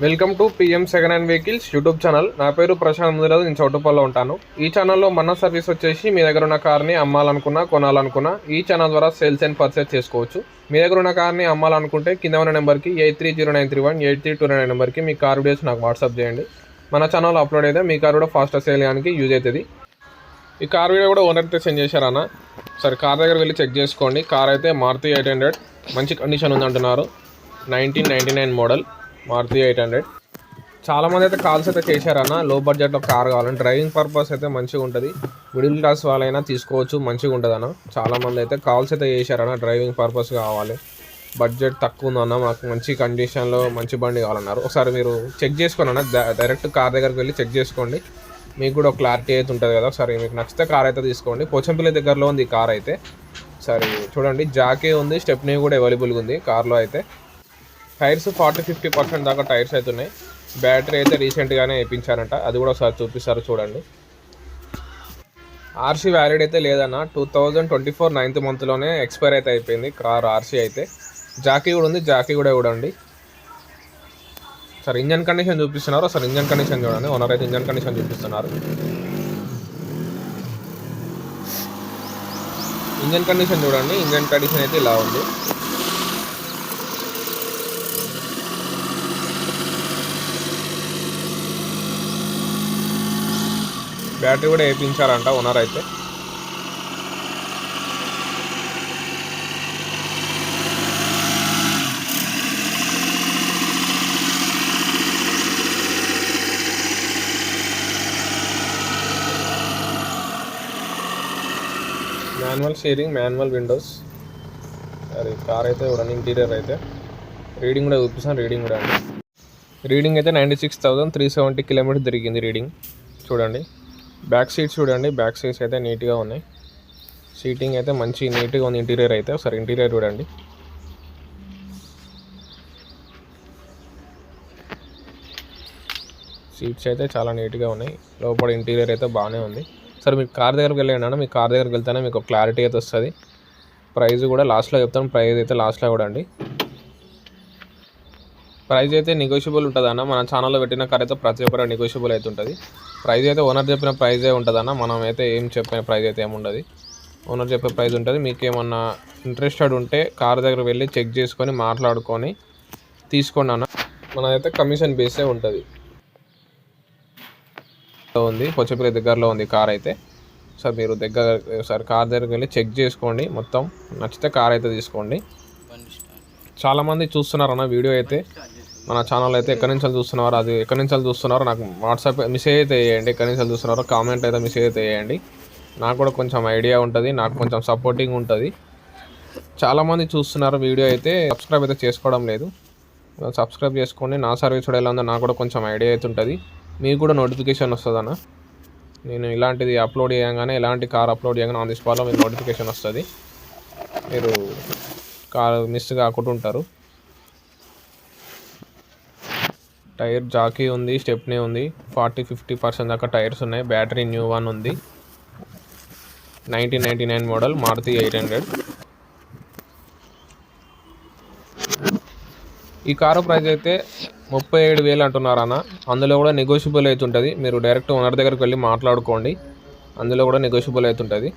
Welcome to PM second hand vehicles YouTube channel. నా పేరు ప్రశాంత్ ముందురాజు. నేను చౌటుప్పల్లో ఉంటాను. ఈ ఛానల్లో మన సర్వీస్ వచ్చేసి మీ దగ్గర ఉన్న కార్ని అమ్మాలనుకున్నా కొనాలనుకున్నా ఈ ఛానల్ ద్వారా సేల్స్ అండ్ పర్చేస్ చేసుకోవచ్చు. మీ దగ్గర ఉన్న కార్ని అమ్మాలనుకుంటే కింద ఉన్న నెంబర్కి 830931 నెంబర్కి మీ కార్ వీడియోస్ నాకు వాట్సాప్ చేయండి. మన ఛానల్లో అప్లోడ్ అయితే మీ కార్ కూడా ఫాస్ట్గా సేల్ చేయడానికి యూజ్ అవుతుంది. ఈ కార్ వీడియో కూడా ఓనర్ అయితే సెండ్ చేశారన్న. సరే కార్ దగ్గర వెళ్ళి చెక్ చేసుకోండి. కార్ అయితే మారుతి 800 మంచి కండిషన్ ఉంది అంటున్నారు. 1999 మోడల్ మారుతి 800. చాలామంది అయితే కాల్స్ అయితే చేశారన్న. లో బడ్జెట్లో కార్ కావాలని డ్రైవింగ్ పర్పస్ అయితే మంచిగా ఉంటుంది. మిడిల్ క్లాస్ వాళ్ళైనా తీసుకోవచ్చు, మంచిగా ఉంటుంది అన్న. చాలామంది అయితే కాల్స్ అయితే చేశారన్న. డ్రైవింగ్ పర్పస్ కావాలి, బడ్జెట్ తక్కువ ఉందన్న, మాకు మంచి కండిషన్లో మంచి బండి కావాలన్నారు. ఒకసారి మీరు చెక్ చేసుకోండి అన్న. డైరెక్ట్ కార్ దగ్గరికి వెళ్ళి చెక్ చేసుకోండి, మీకు కూడా క్లారిటీ అయితే ఉంటుంది కదా. సరే మీకు నచ్చితే కార్ అయితే తీసుకోండి. పోచంపల్లి దగ్గరలో ఉంది ఈ కార్ అయితే. సరే చూడండి, జాకీ ఉంది, స్టెప్నీ కూడా అవైలబుల్గా ఉంది కార్లో అయితే. టైర్స్ 40-50% దాకా టైర్స్ అయితే ఉన్నాయి. బ్యాటరీ అయితే రీసెంట్గానే వేయించారంట, అది కూడా ఒకసారి చూపిస్తారు చూడండి. ఆర్సీ వ్యాలిడ్ అయితే లేదన్న. 2024 9th మంత్లోనే ఎక్స్పైర్ అయితే అయిపోయింది కార్ ఆర్సీ అయితే. జాకీ కూడా ఉంది, జాకీ కూడా చూడండి. సరే ఇంజన్ కండిషన్ చూపిస్తున్నారు. అసలు ఇంజన్ కండిషన్ చూడండి. ఓనర్ అయితే ఇంజన్ కండిషన్ చూపిస్తున్నారు. ఇంజన్ కండిషన్ చూడండి. ఇంజన్ కండిషన్ అయితే ఇలా ఉంది. బ్యాటరీ కూడా వేయించారంట ఓనర్ అయితే. Manual steering, manual Windows. అది కార్ అయితే చూడండి. ఇంటీరియర్ అయితే రీడింగ్ కూడా చూపిస్తాను. రీడింగ్ కూడా అండి. రీడింగ్ అయితే 96,370 కిలోమీటర్స్ తిరిగింది రీడింగ్ చూడండి. బ్యాక్ సీట్స్ చూడండి. బ్యాక్ సీట్స్ అయితే నీట్గా ఉన్నాయి. సీటింగ్ అయితే మంచి నీట్గా ఉంది. ఇంటీరియర్ అయితే ఒకసారి ఇంటీరియర్ చూడండి. సీట్స్ అయితే చాలా నీట్గా ఉన్నాయి. లోపల ఇంటీరియర్ అయితే బాగానే ఉంది. సరే మీకు కార్ దగ్గరికి వెళ్ళండి. మీ కార్ దగ్గరికి వెళ్తేనే మీకు క్లారిటీ అయితే వస్తుంది. ప్రైస్ కూడా లాస్ట్లో చెప్తాను. ప్రైస్ అయితే లాస్ట్లో కూడా అండి. ప్రైస్ అయితే నెగోషియబుల్ ఉంటుంది అన్న. మన ఛానల్లో పెట్టిన కార్ అయితే ప్రతి ఒక్కరు నెగోషియబుల్ అయితే ఉంటుంది. ప్రైస్ అయితే ఓనర్ చెప్పిన ప్రైజే ఉంటుంది అన్న. మనం అయితే ఏం చెప్పిన ప్రైస్ అయితే ఏముండదు. ఓనర్ చెప్పే ప్రైస్ ఉంటుంది. మీకు ఏమన్నా ఇంట్రెస్టెడ్ ఉంటే కార్ దగ్గర వెళ్ళి చెక్ చేసుకొని మాట్లాడుకొని తీసుకోండి అన్న. మనదైతే కమిషన్ బేసే ఉంటుంది. ఉంది పోచంపల్లి దగ్గరలో ఉంది కార్ అయితే. సార్ మీరు సార్ కార్ దగ్గరికి వెళ్ళి చెక్ చేసుకోండి. మొత్తం నచ్చితే కార్ అయితే తీసుకోండి. చాలామంది చూస్తున్నారు అన్న వీడియో అయితే. మన ఛానల్ అయితే ఎక్కడి నుంచి చూస్తున్నారు, అది ఎక్కడి నుంచి చూస్తున్నారో నాకు వాట్సాప్ మెసేజ్ అయితే వేయండి. ఎక్కడి నుంచి చూస్తున్నారో కామెంట్ అయితే మెసేజ్ అయితే వేయండి. నాకు కూడా కొంచెం ఐడియా ఉంటుంది, నాకు కొంచెం సపోర్టింగ్ ఉంటుంది. చాలామంది చూస్తున్నారు వీడియో అయితే, సబ్స్క్రైబ్ అయితే చేసుకోవడం లేదు. సబ్స్క్రైబ్ చేసుకోండి. నా సర్వీస్ కూడా ఎలా ఉందో నాకు కూడా కొంచెం ఐడియా అయితే ఉంటుంది. మీకు కూడా నోటిఫికేషన్ వస్తుంది అన్న. నేను ఇలాంటిది అప్లోడ్ చేయగానే, ఎలాంటి కార్ అప్లోడ్ చేయగానే ఆన్ ది స్పాట్లో మీకు నోటిఫికేషన్ వస్తుంది. మీరు కార్ మిస్ కాకుండా ఉంటారు. టైర్ జాకీ ఉంది, స్టెప్నీ ఉంది. 40-50% దాకా టైర్స్ ఉన్నాయి. బ్యాటరీ న్యూ వన్ ఉంది. 1999 మోడల్ మారుతి 800. ఈ కారు ప్రైస్ అయితే 37,000 అంటున్నారు అన్న. అందులో కూడా నెగోషియబుల్ అవుతుంటుంది. మీరు డైరెక్ట్ ఓనర్ దగ్గరికి వెళ్ళి మాట్లాడుకోండి. అందులో కూడా నెగోషియబుల్ అవుతుంటుంది.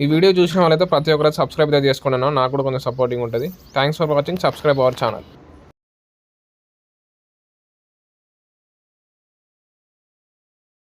ఈ వీడియో చూసిన వాళ్ళైతే ప్రతి ఒక్కరైతే సబ్స్క్రైబ్ అయితే చేసుకోండి అన్న. నాకు కూడా కొంచెం సపోర్టింగ్ ఉంటుంది. Thanks for watching. Subscribe our channel.